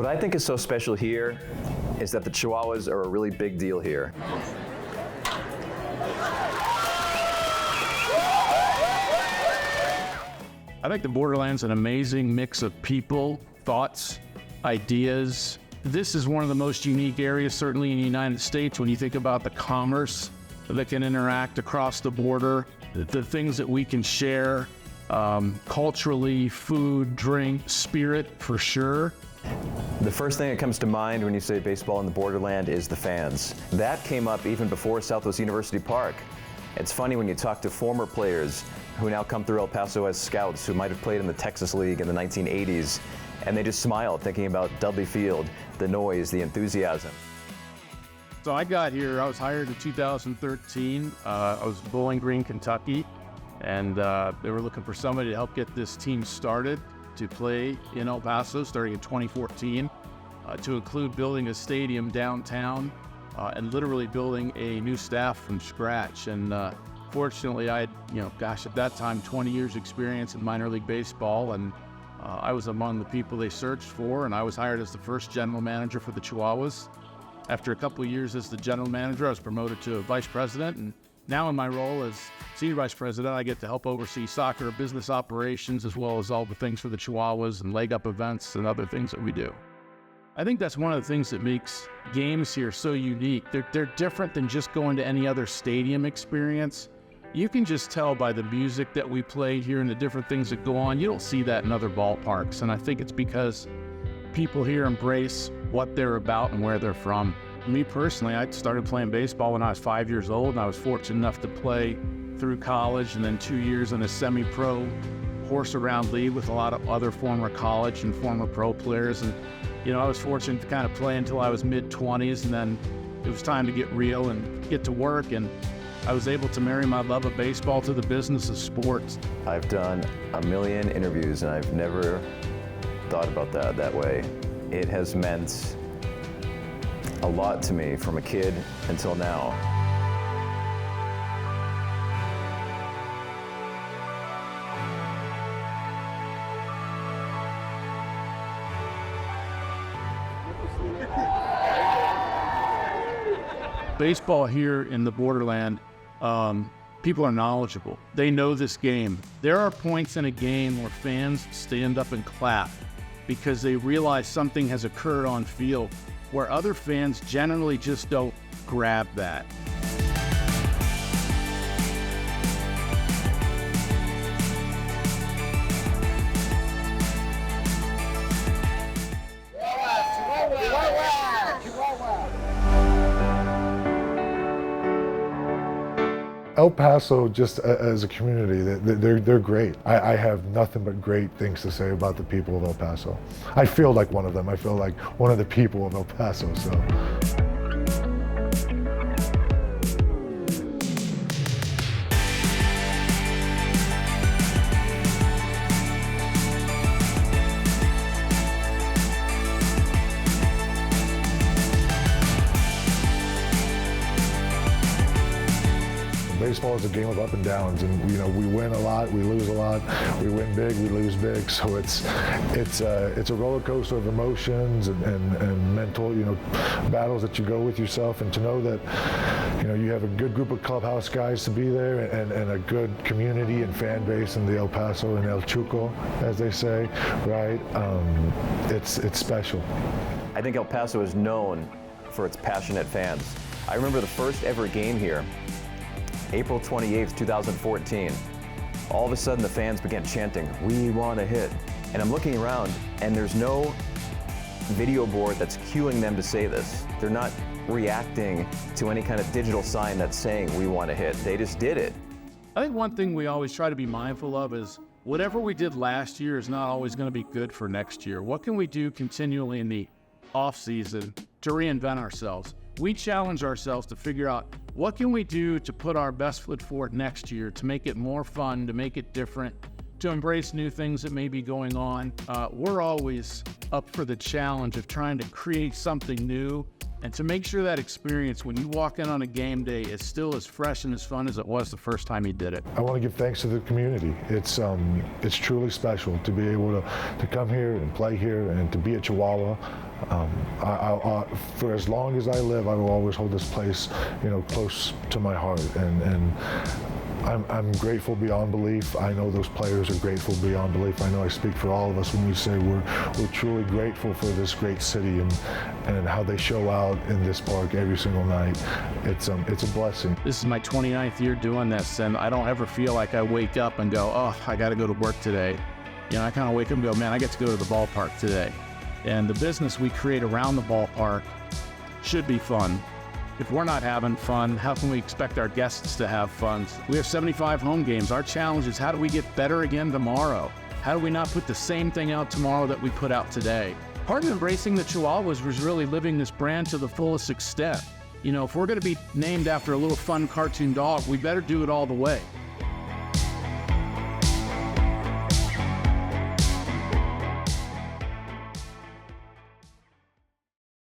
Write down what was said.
What I think is so special here is that the Chihuahuas are a really big deal here. I think the Borderland's an amazing mix of people, thoughts, ideas. This is one of the most unique areas, certainly in the United States, when you think about the commerce that can interact across the border, the things that we can share, culturally, food, drink, spirit, for sure. The first thing that comes to mind when you say baseball in the Borderland is the fans. That came up even before Southwest University Park. It's funny when you talk to former players who now come through El Paso as scouts who might have played in the Texas League in the 1980s, and they just smile thinking about Dudley Field, the noise, the enthusiasm. So I got here, I was hired in 2013. I was in Bowling Green, Kentucky, and they were looking for somebody to help get this team started to play in El Paso starting in 2014, to include building a stadium downtown and literally building a new staff from scratch. And fortunately, I had, at that time, 20 years experience in minor league baseball, and I was among the people they searched for, and I was hired as the first general manager for the Chihuahuas. After a couple of years as the general manager, I was promoted to vice president, and now in my role as senior vice president, I get to help oversee soccer business operations as well as all the things for the Chihuahuas and leg up events and other things that we do. I think that's one of the things that makes games here so unique. They're different than just going to any other stadium experience. You can just tell by the music that we play here and the different things that go on. You don't see that in other ballparks, and I think it's because people here embrace what they're about and where they're from. Me personally, I started playing baseball when I was 5 years old, and I was fortunate enough to play through college and then 2 years in a semi-pro horse-around league with a lot of other former college and former pro players. And I was fortunate to kind of play until I was mid-20s, and then it was time to get real and get to work, and I was able to marry my love of baseball to the business of sports. I've done a million interviews, and I've never thought about that way. It has meant a lot to me from a kid until now. Baseball here in the Borderland, people are knowledgeable. They know this game. There are points in a game where fans stand up and clap because they realize something has occurred on field where other fans generally just don't grab that. El Paso, just as a community, they're great. I have nothing but great things to say about the people of El Paso. I feel like one of them. I feel like one of the people of El Paso, so. Baseball is a game of up and downs, and we win a lot, we lose a lot, we win big, we lose big. So it's a roller coaster of emotions and mental battles that you go with yourself, and to know that you have a good group of clubhouse guys to be there, and a good community and fan base in the El Paso and El Chuco, as they say, right? It's special. I think El Paso is known for its passionate fans. I remember the first ever game here, April 28th, 2014. All of a sudden the fans began chanting, "We want a hit." And I'm looking around and there's no video board that's cueing them to say this. They're not reacting to any kind of digital sign that's saying "we want a hit." They just did it. I think one thing we always try to be mindful of is whatever we did last year is not always going to be good for next year. What can we do continually in the off season to reinvent ourselves? We challenge ourselves to figure out what can we do to put our best foot forward next year, to make it more fun, to make it different, to embrace new things that may be going on. We're always up for the challenge of trying to create something new and to make sure that experience when you walk in on a game day is still as fresh and as fun as it was the first time you did it. I want to give thanks to the community. It's truly special to be able to come here and play here and to be at Chihuahua. For as long as I live, I will always hold this place, close to my heart, and I'm grateful beyond belief. I know those players are grateful beyond belief. I know I speak for all of us when we say we're truly grateful for this great city and how they show out in this park every single night. It's a blessing. This is my 29th year doing this, and I don't ever feel like I wake up and go, oh, I got to go to work today. I kind of wake up and go, man, I get to go to the ballpark today. And the business we create around the ballpark should be fun. If we're not having fun, how can we expect our guests to have fun? We have 75 home games. Our challenge is, how do we get better again tomorrow? How do we not put the same thing out tomorrow that we put out today? Part of embracing the Chihuahuas was really living this brand to the fullest extent. If we're going to be named after a little fun cartoon dog, we better do it all the way.